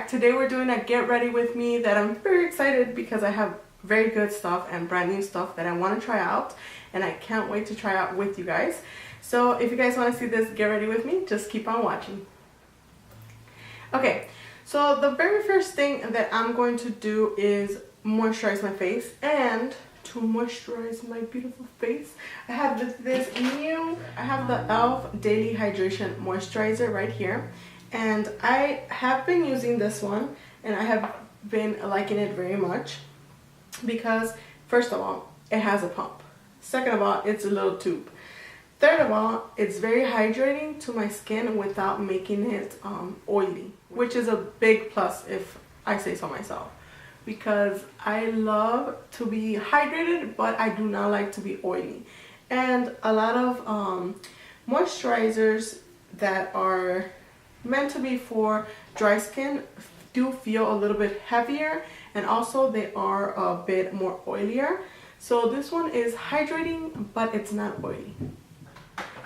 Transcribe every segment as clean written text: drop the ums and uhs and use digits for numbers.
back. Today we're doing a get ready with me that I'm very excited because I have very good stuff and brand new stuff that I want to try out, and I can't wait to try out with you guys. So if you guys want to see this get ready with me, just keep on watching. Okay, so the very first thing that I'm going to do is moisturize my face, and to moisturize my beautiful face, I have this new, I have the e.l.f. Daily Hydration Moisturizer right here. And I have been using this one, and I have been liking it very much because, first of all, it has a pump. Second of all, it's a little tube. Third of all, it's very hydrating to my skin without making it oily, which is a big plus if I say so myself, because I love to be hydrated, but I do not like to be oily. And a lot of moisturizers that are meant to be for dry skin do feel a little bit heavier, and also they are a bit more oilier. So this one is hydrating, but it's not oily.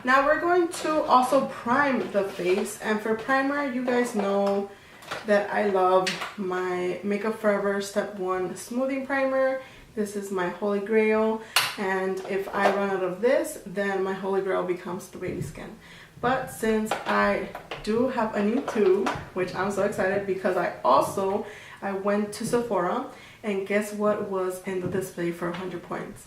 Now we're going to also prime the face, and for primer, you guys know that I love my Makeup Forever Step 1 Smoothing Primer. This is my holy grail, and if I run out of this, then my holy grail becomes the baby skin. But since I do have a new tube, which I'm so excited because I went to Sephora, and guess what was in the display for 100 points?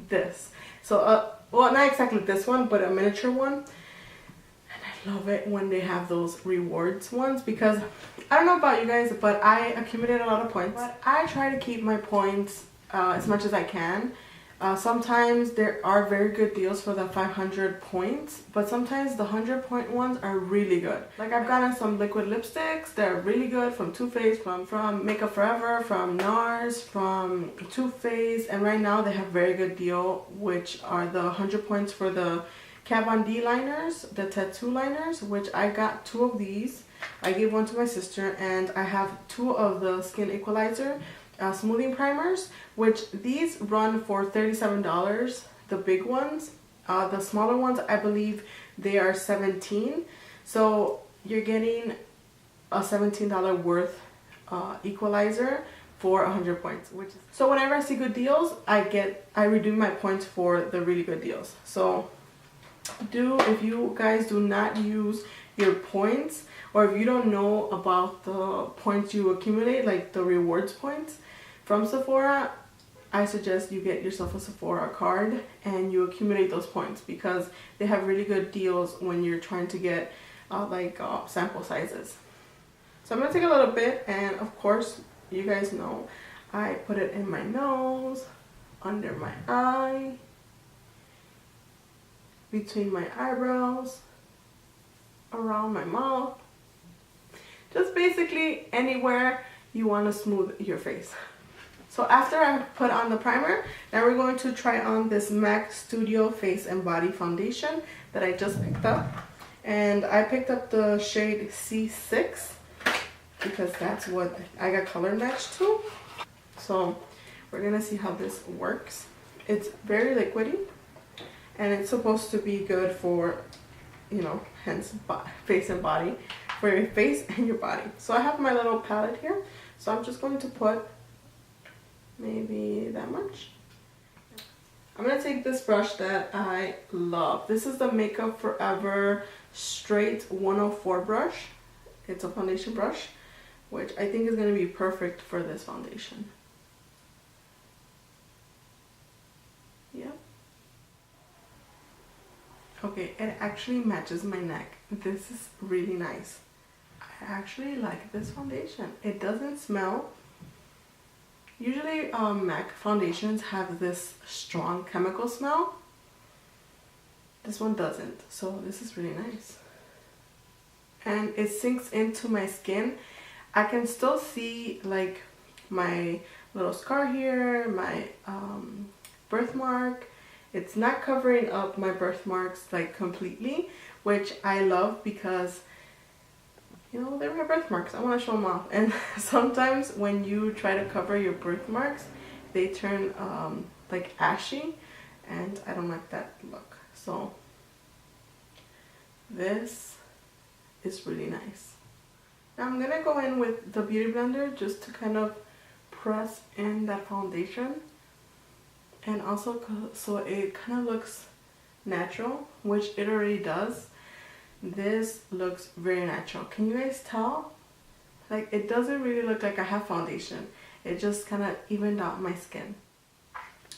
This. So, well, not exactly this one, but a miniature one. And I love it when they have those rewards ones, because I don't know about you guys, but I accumulate a lot of points. But I try to keep my points as much as I can. Sometimes there are very good deals for the 500 points, but sometimes the 100 point ones are really good. Like, I've gotten some liquid lipsticks that are really good from Too Faced, from Makeup Forever, from NARS, from Too Faced, and right now they have very good deal, which are the 100 points for the Kat Von D liners, the tattoo liners, which I got 2 of these. I gave one to my sister, and I have 2 of the Skin Equalizer smoothing primers, which these run for $37, the big ones. The smaller ones, I believe they are $17, so you're getting a $17 worth equalizer for 100 points. So whenever I see good deals, I redeem my points for the really good deals. So if you guys do not use your points, or if you don't know about the points you accumulate, like the rewards points from Sephora, I suggest you get yourself a Sephora card and you accumulate those points, because they have really good deals when you're trying to get sample sizes. So I'm going to take a little bit, and of course, you guys know, I put it in my nose, under my eye, between my eyebrows, around my mouth, just basically anywhere you want to smooth your face. So after I put on the primer, now we're going to try on this MAC Studio Face and Body Foundation that I just picked up. And I picked up the shade C6 because that's what I got color matched to. So we're going to see how this works. It's very liquidy, and it's supposed to be good for, you know, hence face and body, for your face and your body. So I have my little palette here, so I'm just going to put maybe that much. I'm going to take this brush that I love. This is the Makeup Forever Straight 104 brush. It's a foundation brush, which I think is going to be perfect for this foundation. Yep. Okay, it actually matches my neck. This is really nice. I actually like this foundation. It doesn't smell. Usually MAC foundations have this strong chemical smell. This one doesn't, so this is really nice. And it sinks into my skin. I can still see like my little scar here, my birthmark. It's not covering up my birthmarks like completely, which I love because, you know, they're my birthmarks. I want to show them off. And sometimes when you try to cover your birthmarks, they turn like ashy, and I don't like that look. So this is really nice. Now I'm gonna go in with the Beauty Blender just to kind of press in that foundation, and also so it kind of looks natural, which it already does. This looks very natural. Can you guys tell? Like, it doesn't really look like I have foundation. It just kind of evened out my skin.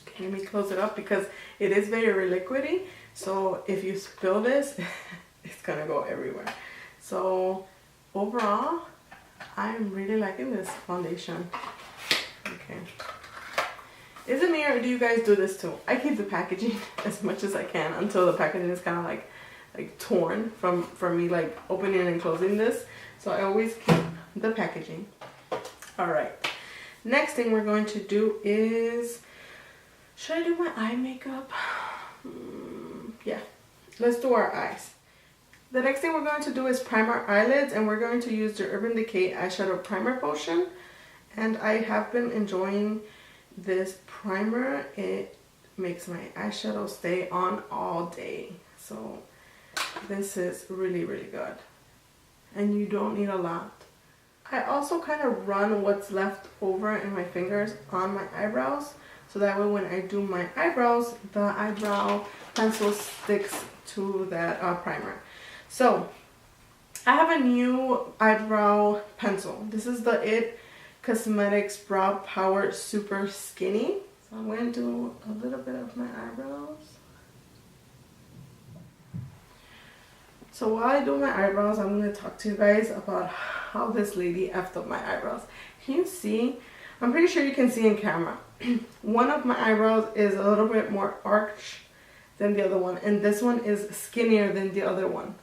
Okay, let me close it up because it is very liquidy. So if you spill this, it's gonna go everywhere. So overall, I'm really liking this foundation. Okay. Is it me or do you guys do this too? I keep the packaging as much as I can until the packaging is kind of like torn from me like opening and closing this. So I always keep the packaging. All right. Next thing we're going to do is, should I do my eye makeup? Yeah, let's do our eyes. The next thing we're going to do is prime our eyelids, and we're going to use the Urban Decay eyeshadow primer potion. And I have been enjoying this primer. It makes my eyeshadow stay on all day. So this is really good, and you don't need a lot. I also kind of run what's left over in my fingers on my eyebrows, so that way when I do my eyebrows, the eyebrow pencil sticks to that primer. So I have a new eyebrow pencil. This is the IT Cosmetics Brow Power Super Skinny. So I'm going to do a little bit of my eyebrows. So while I do my eyebrows, I'm going to talk to you guys about how this lady effed up my eyebrows. Can you see? I'm pretty sure you can see in camera. One of my eyebrows is a little bit more arched than the other one, and this one is skinnier than the other one.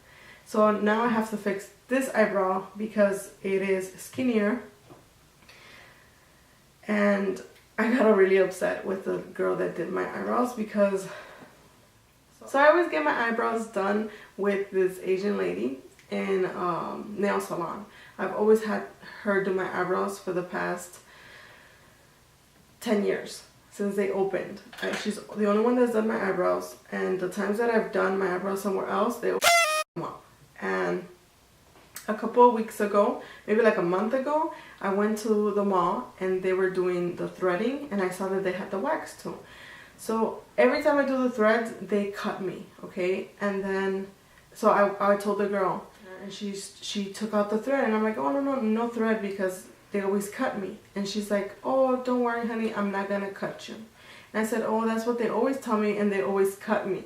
So now I have to fix this eyebrow because it is skinnier, and I got really upset with the girl that did my eyebrows because so I always get my eyebrows done with this Asian lady in nail salon. I've always had her do my eyebrows for the past 10 years since they opened. She's the only one that's done my eyebrows, and the times that I've done my eyebrows somewhere else, they come up. And a couple of weeks ago, maybe like a month ago, I went to the mall and they were doing the threading, and I saw that they had the wax too. So every time I do the threads, they cut me, okay? And then, so I told the girl, and she took out the thread, and I'm like, oh no thread because they always cut me. And she's like, oh, don't worry, honey, I'm not gonna cut you. And I said, oh, that's what they always tell me, and they always cut me.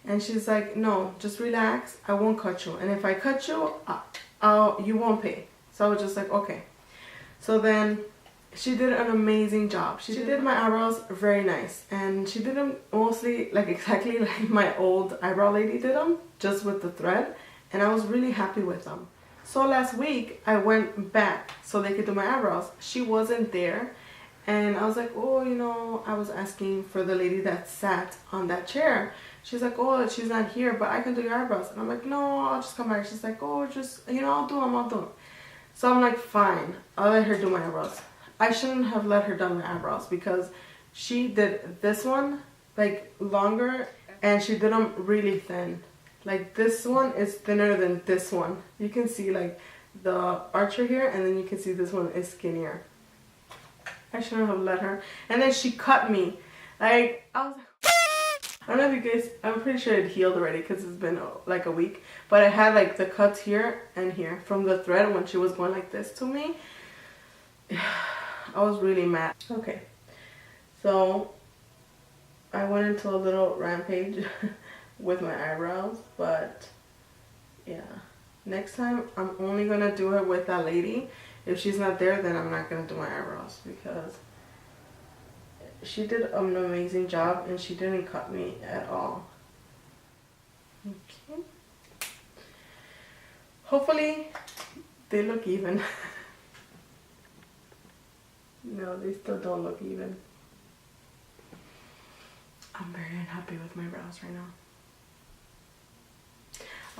And she's like, no, just relax, I won't cut you. And if I cut you, you won't pay. So I was just like, okay. So then she did an amazing job. She did my eyebrows very nice, and she did them mostly like exactly like my old eyebrow lady did them, just with the thread, and I was really happy with them. So last week I went back so they could do my eyebrows. She wasn't there, and I was like, oh, you know, I was asking for the lady that sat on that chair. She's like, oh, she's not here, but I can do your eyebrows. And I'm like, no, I'll just come back. She's like, oh, just, you know, I'll do them. So I'm like, fine, I'll let her do my eyebrows. I shouldn't have let her do my eyebrows because she did this one like longer, and she did them really thin. Like this one is thinner than this one. You can see like the archer here, and then you can see this one is skinnier. I shouldn't have let her. And then she cut me. Like, I was like, I don't know if you guys, I'm pretty sure it healed already because it's been like a week. But I had like the cuts here and here from the thread when she was going like this to me. I was really mad. Okay, so I went into a little rampage with my eyebrows, but yeah, next time I'm only gonna do it with that lady. If she's not there, then I'm not gonna do my eyebrows because she did an amazing job and she didn't cut me at all. Okay, hopefully they look even. No, they still don't look even. I'm very unhappy with my brows right now.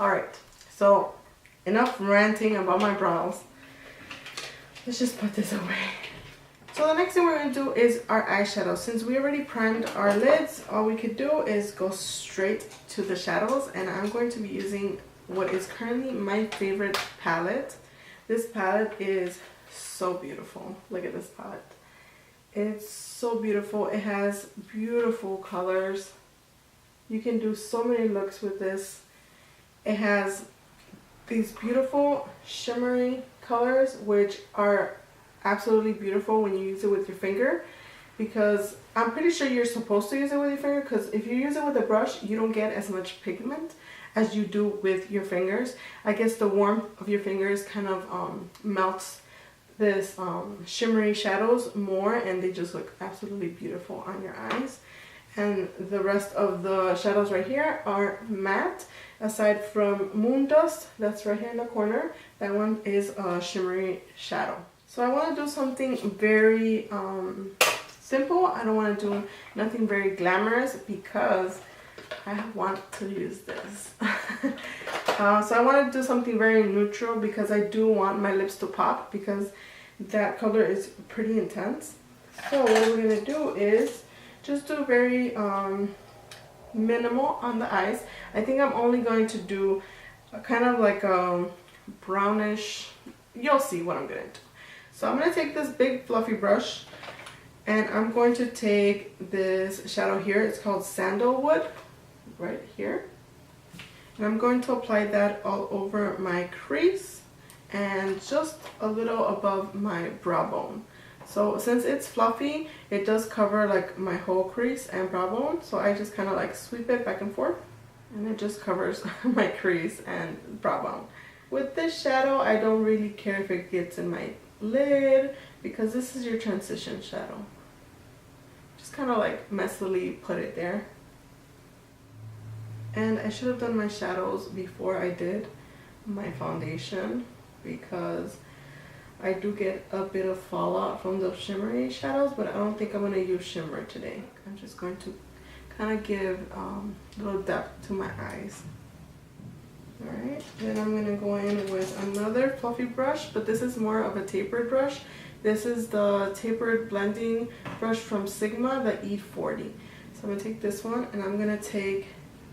Alright, so enough ranting about my brows. Let's just put this away. So the next thing we're going to do is our eyeshadow. Since we already primed our lids, all we could do is go straight to the shadows. And I'm going to be using what is currently my favorite palette. This palette is so beautiful. Look at this palette. It's so beautiful. It has beautiful colors. You can do so many looks with this. It has these beautiful shimmery colors, which are absolutely beautiful when you use it with your finger, because I'm pretty sure you're supposed to use it with your finger, because if you use it with a brush, you don't get as much pigment as you do with your fingers. I guess the warmth of your fingers kind of melts this shimmery shadows more, and they just look absolutely beautiful on your eyes. And the rest of the shadows right here are matte, aside from Moon Dust, that's right here in the corner. That one is a shimmery shadow. So I want to do something very simple. I don't want to do nothing very glamorous because I want to use this. So I want to do something very neutral because I do want my lips to pop, because that color is pretty intense. So what we're going to do is just do very minimal on the eyes. I think I'm only going to do a kind of like a brownish, you'll see what I'm going to do. So I'm going to take this big fluffy brush, and I'm going to take this shadow here. It's called Sandalwood, right here. And I'm going to apply that all over my crease and just a little above my brow bone. So since it's fluffy, it does cover like my whole crease and brow bone. So I just kind of like sweep it back and forth, and it just covers my crease and brow bone. With this shadow, I don't really care if it gets in my lid, because this is your transition shadow. Just kind of like messily put it there. And I should have done my shadows before I did my foundation, because I do get a bit of fallout from the shimmery shadows, but I don't think I'm going to use shimmer today. I'm just going to kind of give a little depth to my eyes. Alright, then I'm going to go in with another fluffy brush, but this is more of a tapered brush. This is the tapered blending brush from Sigma, the E40. So I'm going to take this one, and I'm going to take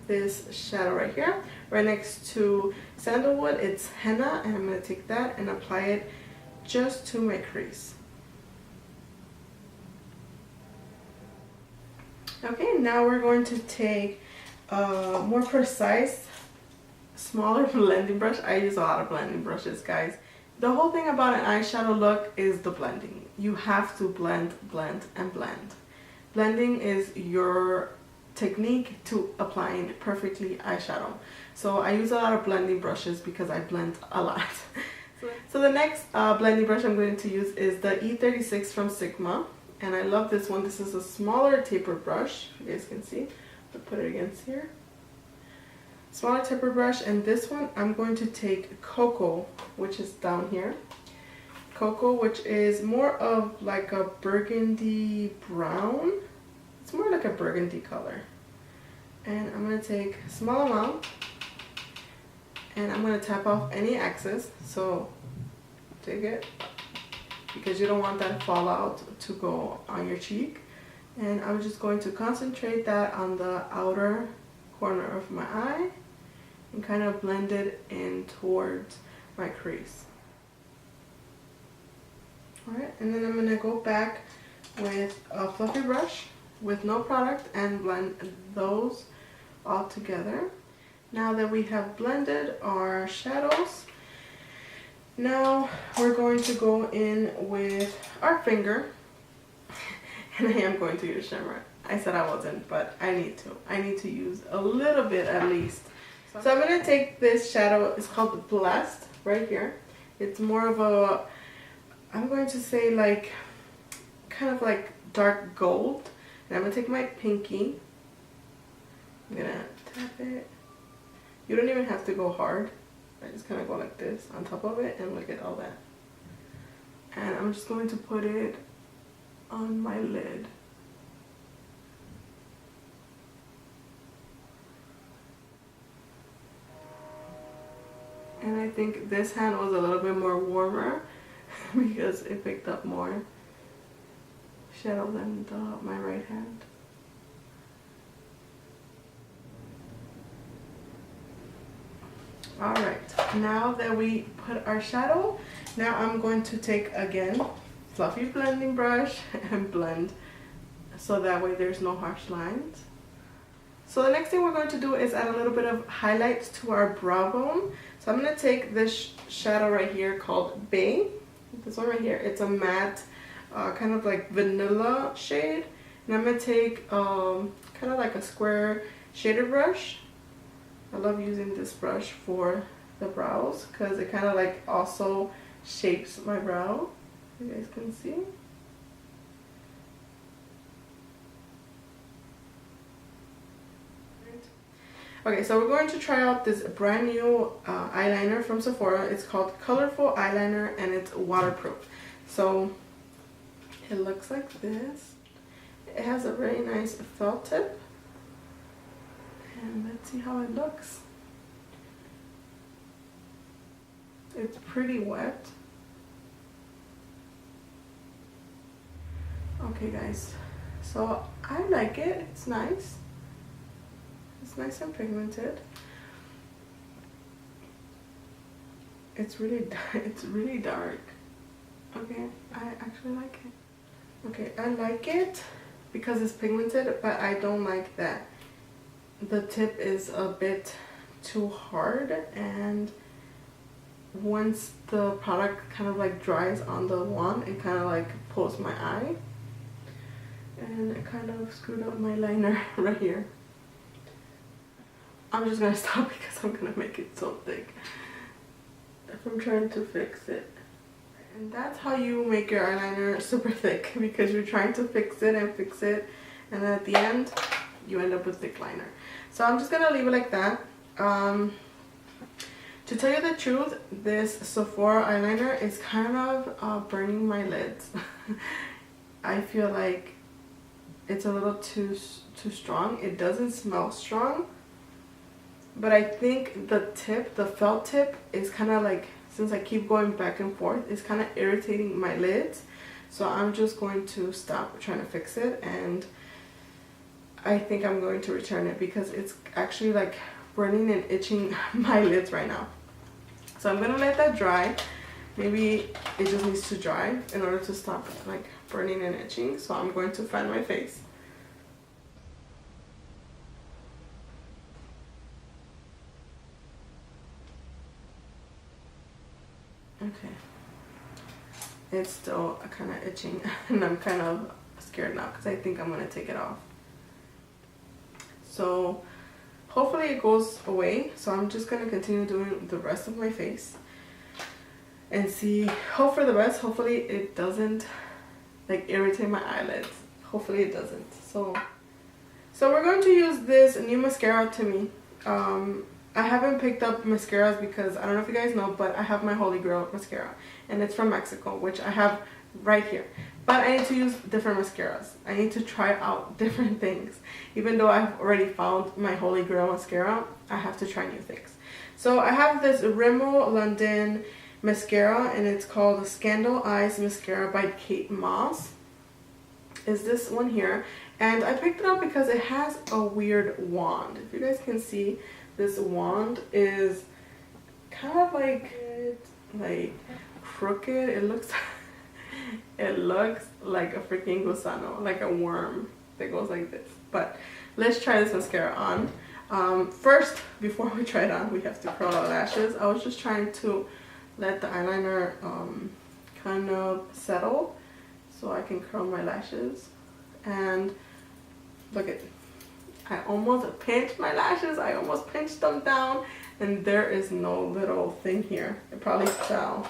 this shadow right here, right next to Sandalwood. It's Henna, and I'm going to take that and apply it just to my crease. Okay, now we're going to take a more precise, smaller blending brush. I use a lot of blending brushes, guys. The whole thing about an eyeshadow look is the blending. You have to blend, blend, and blend. Blending is your technique to applying perfectly eyeshadow. So I use a lot of blending brushes because I blend a lot. So the next blending brush I'm going to use is the E36 from Sigma, and I love this one. This is a smaller tapered brush, you guys can see. I'll put it against here. Smaller tapered brush, and this one I'm going to take Cocoa, which is down here. Cocoa, which is more of like a burgundy brown. It's more like a burgundy color. And I'm going to take a small amount, and I'm going to tap off any excess. So take it, because you don't want that fallout to go on your cheek. And I'm just going to concentrate that on the outer corner of my eye and kind of blend it in towards my crease. Alright, and then I'm going to go back with a fluffy brush with no product and blend those all together. Now that we have blended our shadows, now we're going to go in with our finger, and I am going to use shimmer. I said I wasn't, but I need to. I need to use a little bit at least. So I'm going to take this shadow, it's called Blessed, right here. It's more of a, I'm going to say like, kind of like dark gold. And I'm going to take my pinky, I'm going to tap it. You don't even have to go hard. I just kind of go like this on top of it, and look at all that. And I'm just going to put it on my lid. And I think this hand was a little bit more warmer because it picked up more shadow than my right hand. Alright, now that we put our shadow, now I'm going to take, again, fluffy blending brush and blend so that way there's no harsh lines. So the next thing we're going to do is add a little bit of highlights to our brow bone. So I'm going to take this shadow right here called Bay. This one right here, it's a matte, kind of like vanilla shade. And I'm going to take kind of like a square shader brush. I love using this brush for the brows because it kind of like also shapes my brow. You guys can see. Okay, so we're going to try out this brand new eyeliner from Sephora. It's called Colorful Eyeliner and it's waterproof. So it looks like this. It has a very nice felt tip. And let's see how it looks. It's pretty wet. Okay guys, so I like it. It's nice. It's nice and pigmented. It's really dark. Okay, I actually like it. Okay, I like it because it's pigmented, but I don't like that the tip is a bit too hard, and once the product kind of like dries on the wand, it kind of like pulls my eye, and it kind of screwed up my liner right here. I'm just gonna stop because I'm gonna make it so thick if I'm trying to fix it. And that's how you make your eyeliner super thick, because you're trying to fix it, and at the end you end up with thick liner. So I'm just gonna leave it like that. To tell you the truth, this Sephora eyeliner is kind of burning my lids. I feel like it's a little too strong. It doesn't smell strong, but I think the tip, the felt tip, is kind of like, since I keep going back and forth, it's kind of irritating my lids. So I'm just going to stop trying to fix it, and I think I'm going to return it because it's actually like burning and itching my lids right now. So I'm gonna let that dry. Maybe it just needs to dry in order to stop like burning and itching. So I'm going to fan my face. Okay. It's still kind of itching and I'm kind of scared now because I think I'm gonna take it off. So hopefully it goes away. So I'm just gonna continue doing the rest of my face and see, hope for the best. Hopefully it doesn't like irritate my eyelids. Hopefully it doesn't. So we're going to use this new mascara to me. I haven't picked up mascaras because I don't know if you guys know, but I have my Holy Grail mascara and it's from Mexico, which I have right here. But I need to use different mascaras. I need to try out different things. Even though I've already found my Holy Grail mascara, I have to try new things. So I have this Rimmel London mascara and it's called Scandal Eyes Mascara by Kate Moss. Is this one here. And I picked it up because it has a weird wand. If you guys can see, this wand is kind of like crooked. It looks like a freaking gusano, like a worm that goes like this. But let's try this mascara on. First, before we try it on, we have to curl our lashes. I was just trying to let the eyeliner kind of settle so I can curl my lashes. And look at, I almost pinched my lashes. I almost pinched them down, and there is no little thing here. It probably fell.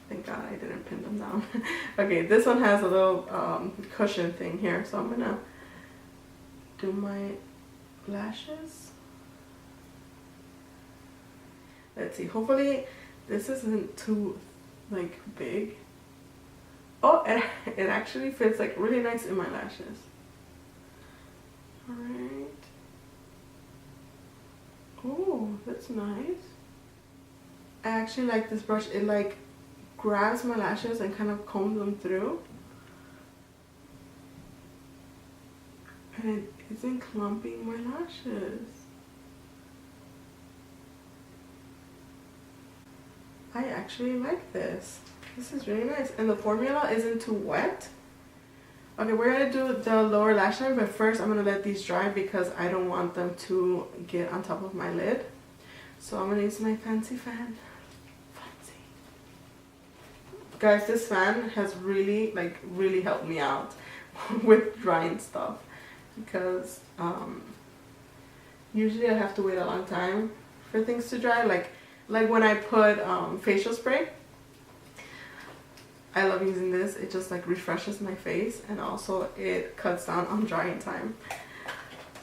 Thank God I didn't pin them down. Okay, this one has a little cushion thing here, so I'm gonna do my lashes. Let's see, hopefully this isn't too like big. Oh, it actually fits like really nice in my lashes. Alright. Oh, that's nice. I actually like this brush. It like grabs my lashes and kind of combs them through. And it isn't clumping my lashes. actually like this. This is really nice. And the formula isn't too wet. Okay, we're gonna do the lower lash line, but first I'm gonna let these dry because I don't want them to get on top of my lid. So I'm gonna use my fancy fan. Fancy. Guys, this fan has really, like, really helped me out with drying stuff because usually I have to wait a long time for things to dry. Like when I put facial spray, I love using this. It just like refreshes my face, and also it cuts down on drying time.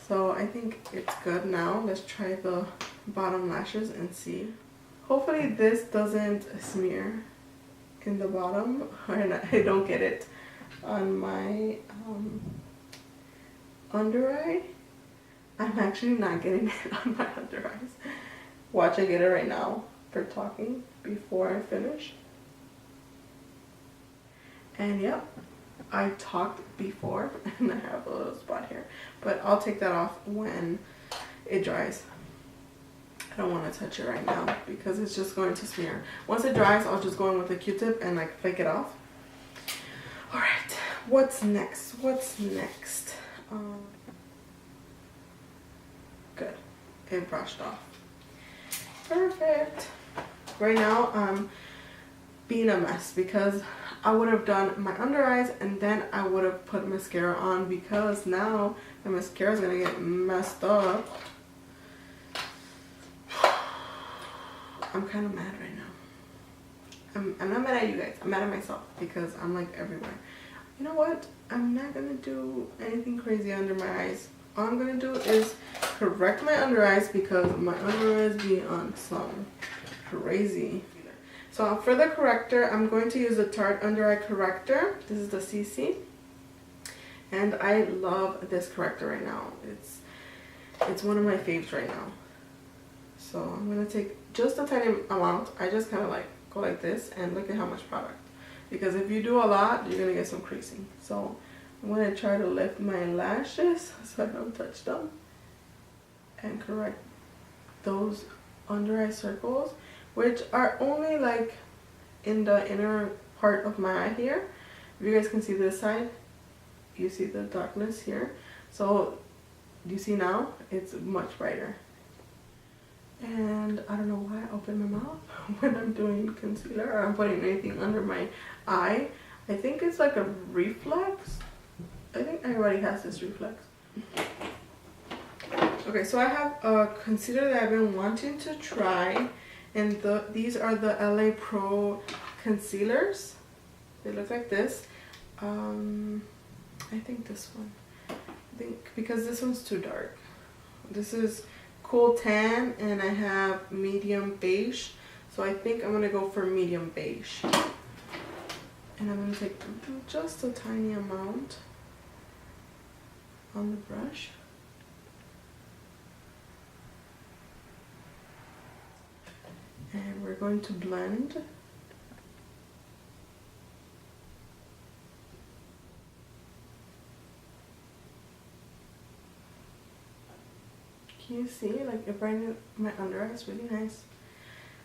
So I think it's good now. Let's try the bottom lashes and see. Hopefully this doesn't smear in the bottom, and I don't get it on my under eye. I'm actually not getting it on my under eyes. Watch, I get it right now for talking before I finish. And yep, I talked before and I have a little spot here, but I'll take that off when it dries. I don't want to touch it right now because it's just going to smear. Once it dries, I'll just go in with a Q-tip and like flick it off. All right, what's next? What's next? Good, it brushed off. Perfect. Right now I'm being a mess because I would have done my under eyes and then I would have put mascara on, because now the mascara is gonna get messed up. I'm kind of mad right now. I'm not mad at you guys. I'm mad at myself because I'm like everywhere. You know what? I'm not gonna do anything crazy under my eyes. All I'm gonna do is correct my under eyes because my under eyes be on some crazy. So for the corrector, I'm going to use the Tarte Under Eye Corrector. This is the CC. And I love this corrector right now. It's one of my faves right now. So I'm going to take just a tiny amount. I just kind of like go like this and look at how much product. Because if you do a lot, you're going to get some creasing. So I'm going to try to lift my lashes so I don't touch them. And correct those under eye circles, which are only like in the inner part of my eye here. If you guys can see this side, you see the darkness here. So you see now, it's much brighter. And I don't know why I open my mouth when I'm doing concealer or I'm putting anything under my eye. I think it's like a reflex. I think everybody has this reflex. Okay, so I have a concealer that I've been wanting to try. And these are the LA Pro concealers. They look like this. I think this one. I think because this one's too dark. This is cool tan and I have medium beige. So I think I'm gonna go for medium beige. And I'm gonna take just a tiny amount on the brush. And we're going to blend. Can you see? Like it brightened my under eyes really nice.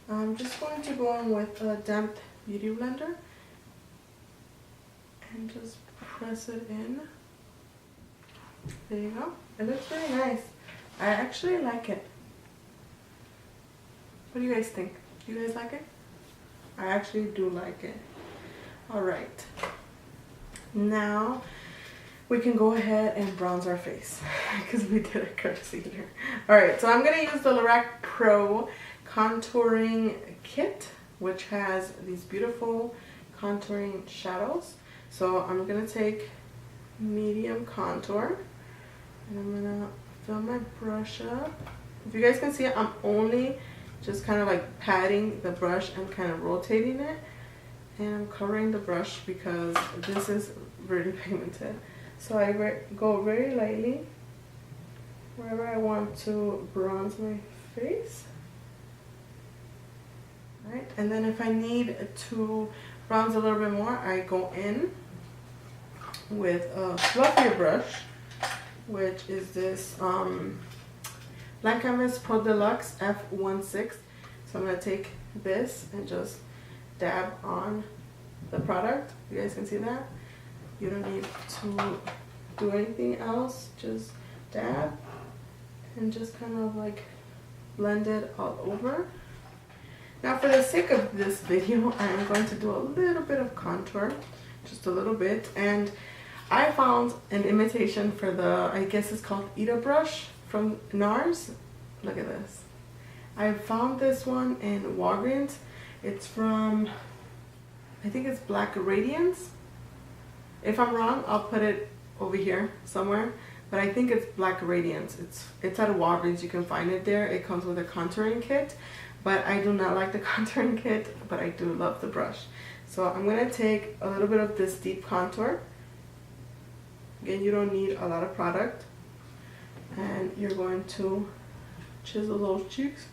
I'm just going to go in with a damp beauty blender and just press it in. There you go. It looks really nice. I actually like it. What do you guys think? Do you guys like it? I actually do like it. Alright. Now we can go ahead and bronze our face because we did a concealer. Alright, so I'm going to use the Lorac Pro Contouring Kit, which has these beautiful contouring shadows. So I'm going to take medium contour and I'm going to fill my brush up. If you guys can see it, I'm only just kind of like patting the brush and kind of rotating it, and I'm covering the brush because this is really pigmented. So I go very lightly wherever I want to bronze my face. Right, and then if I need to bronze a little bit more, I go in with a fluffier brush, which is this Blank Canvas Pro Deluxe F16. So I'm going to take this and just dab on the product. You guys can see that. You don't need to do anything else, just dab and just kind of like blend it all over. Now for the sake of this video, I am going to do a little bit of contour, just a little bit, and I found an imitation for the, I guess it's called Ita brush from NARS. Look at this. I found this one in Walgreens. It's from, I think it's Black Radiance. If I'm wrong, I'll put it over here somewhere, but I think it's Black Radiance. It's at Walgreens. You can find it there. It comes with a contouring kit, but I do not like the contouring kit, but I do love the brush. So I'm gonna take a little bit of this deep contour. Again, you don't need a lot of product, and you're going to chisel those cheeks.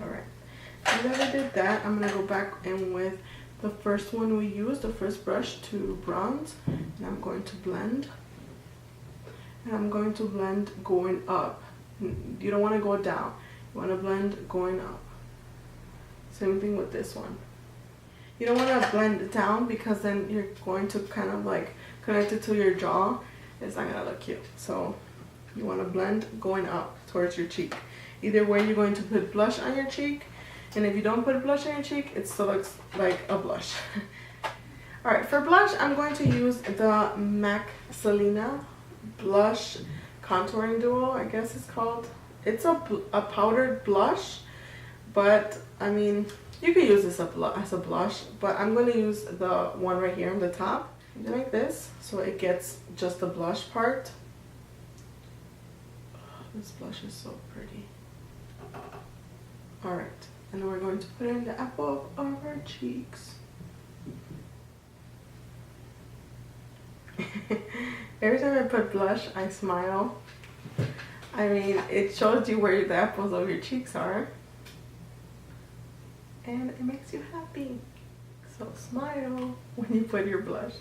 Alright, now that I did that, I'm going to go back in with the first one we used, the first brush, to bronze, and I'm going to blend. And I'm going to blend going up. You don't want to go down, you want to blend going up. Same thing with this one. You don't want to blend it down because then you're going to kind of like connect it to your jaw. It's not going to look cute. So you want to blend going up towards your cheek. Either way, you're going to put blush on your cheek, and if you don't put blush on your cheek, it still looks like a blush. Alright, for blush, I'm going to use the MAC Selena Blush Contouring Duo, I guess it's called. It's a powdered blush, but I mean, you can use this as a blush, but I'm going to use the one right here on the top, like this, so it gets just the blush part. This blush is so pretty. Alright, and then we're going to put it in the apple of our cheeks. Every time I put blush, I smile. I mean, it shows you where the apples of your cheeks are. And it makes you happy. So smile when you put your blush.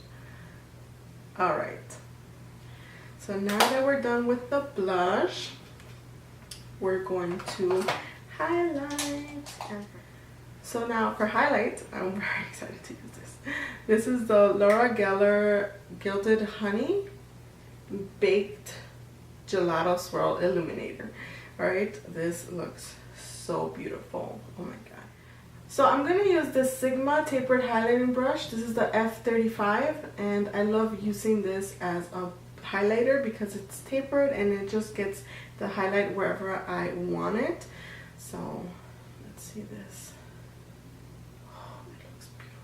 Alright. So now that we're done with the blush, we're going to highlight. So now for highlight, I'm very excited to use this. This is the Laura Geller Gilded Honey Baked Gelato Swirl Illuminator. Alright, this looks so beautiful. Oh my god. So I'm going to use this Sigma tapered highlighting brush. This is the F35, and I love using this as a highlighter because it's tapered and it just gets the highlight wherever I want it. So let's see this. Oh, it looks beautiful.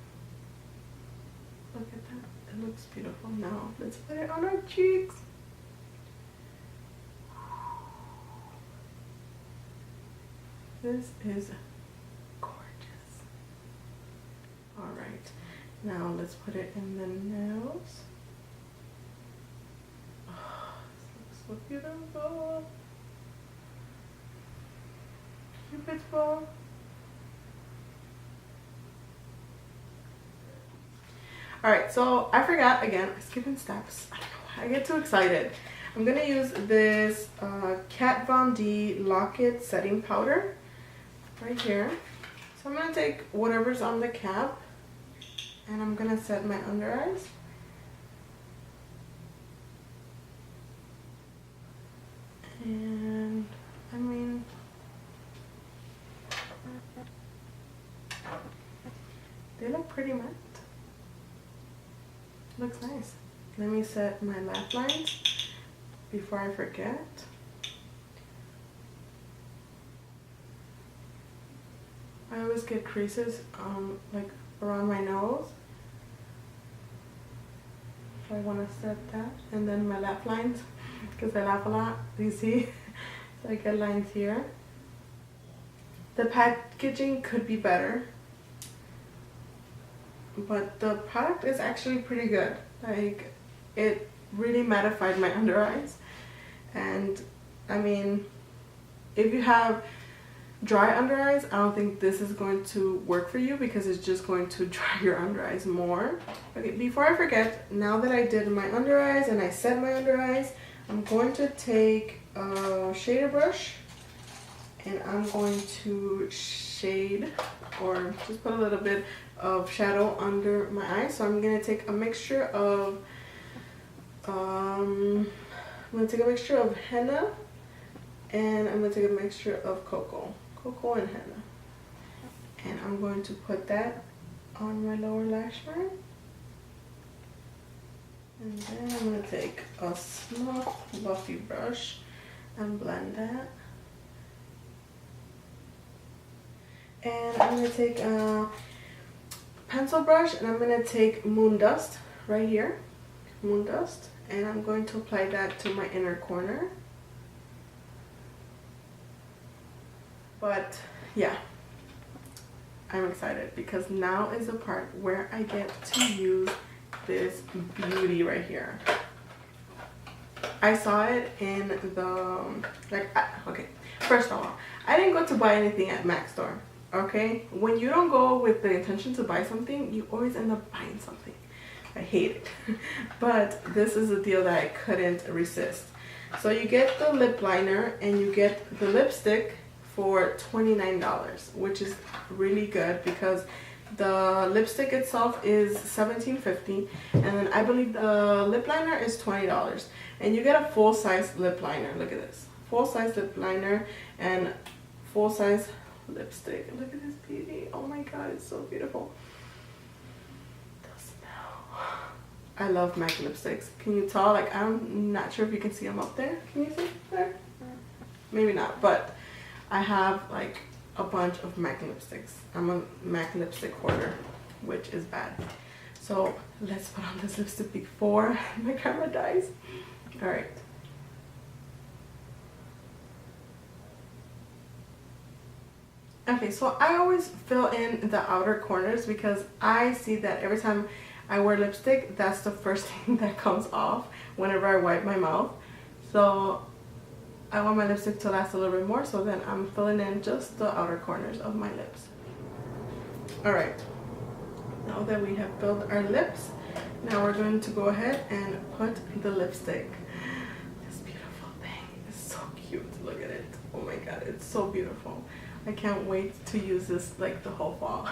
Look at that. It looks beautiful. Now let's put it on our cheeks. This is gorgeous. Alright, now let's put it in the nose. Oh, this looks so beautiful. Cupid's bow. Alright, so I forgot again, I'm skipping steps. I don't know why I get too excited. I'm going to use this Kat Von D Lock-It Setting Powder right here. So I'm going to take whatever's on the cap and I'm going to set my under eyes. And I mean, they look pretty matte. Looks nice. Let me set my lash lines before I forget. I always get creases like around my nose. So I want to set that, and then my laugh lines, because I laugh a lot, you see. So I get lines here. The packaging could be better, but the product is actually pretty good. Like, it really mattified my under eyes. And I mean, if you have dry under eyes, I don't think this is going to work for you because it's just going to dry your under eyes more. Okay, before I forget, now that I did my under eyes and I set my under eyes, I'm going to take a shader brush and I'm going to shade or just put a little bit of shadow under my eyes. So I'm going to take a mixture of henna, and I'm going to take a mixture of cocoa and henna, and I'm going to put that on my lower lash line. And then I'm going to take a small fluffy brush and blend that. And I'm going to take a pencil brush and I'm going to take moon dust right here, and I'm going to apply that to my inner corner. But yeah, I'm excited because now is the part where I get to use this beauty right here. I saw it in the, okay, first of all, I didn't go to buy anything at Mac store, okay? When you don't go with the intention to buy something, you always end up buying something. I hate it. But this is a deal that I couldn't resist. So you get the lip liner and you get the lipstick for $29, which is really good because the lipstick itself is $17.50, and then I believe the lip liner is $20, and you get a full-size lip liner. Look at this, full-size lip liner and full-size lipstick. Look at this beauty. Oh my god, it's so beautiful. The smell. I love MAC lipsticks. Can you tell? Like, I'm not sure if you can see them up there. Can you see there? Maybe not, but I have like a bunch of MAC lipsticks. I'm a MAC lipstick hoarder, which is bad. So let's put on this lipstick before my camera dies. All right. Okay, so I always fill in the outer corners because I see that every time I wear lipstick, that's the first thing that comes off whenever I wipe my mouth. So I want my lipstick to last a little bit more, so then I'm filling in just the outer corners of my lips. Alright, now that we have filled our lips, now we're going to go ahead and put the lipstick. This beautiful thing is so cute. Look at it. Oh my god, it's so beautiful. I can't wait to use this like the whole fall.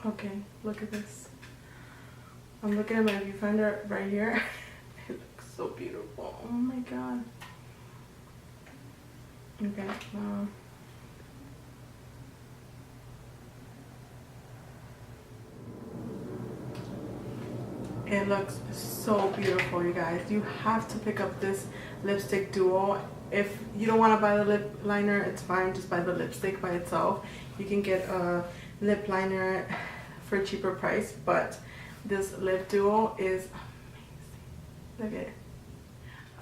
Okay, look at this. I'm looking at my viewfinder right here. It looks so beautiful. Oh my god. Okay, it looks so beautiful, you guys. You have to pick up this lipstick duo. If you don't want to buy the lip liner, it's fine. Just buy the lipstick by itself. You can get a lip liner for a cheaper price, but this lip duo is amazing. Look at it.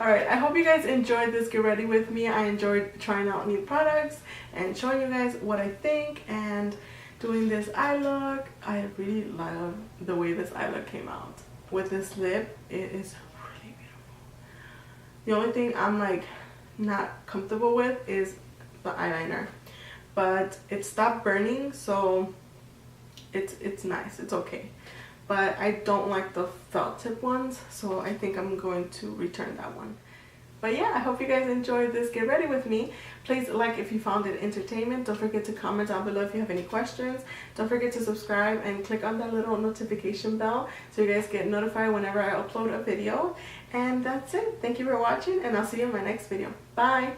Alright, I hope you guys enjoyed this get ready with me. I enjoyed trying out new products and showing you guys what I think and doing this eye look. I really love the way this eye look came out. With this lip, it is really beautiful. The only thing I'm like not comfortable with is the eyeliner, but it stopped burning, so it's nice, it's okay. But I don't like the felt tip ones, so I think I'm going to return that one. But yeah, I hope you guys enjoyed this get ready with me. Please like if you found it entertainment. Don't forget to comment down below if you have any questions. Don't forget to subscribe and click on that little notification bell so you guys get notified whenever I upload a video. And that's it. Thank you for watching, and I'll see you in my next video. Bye!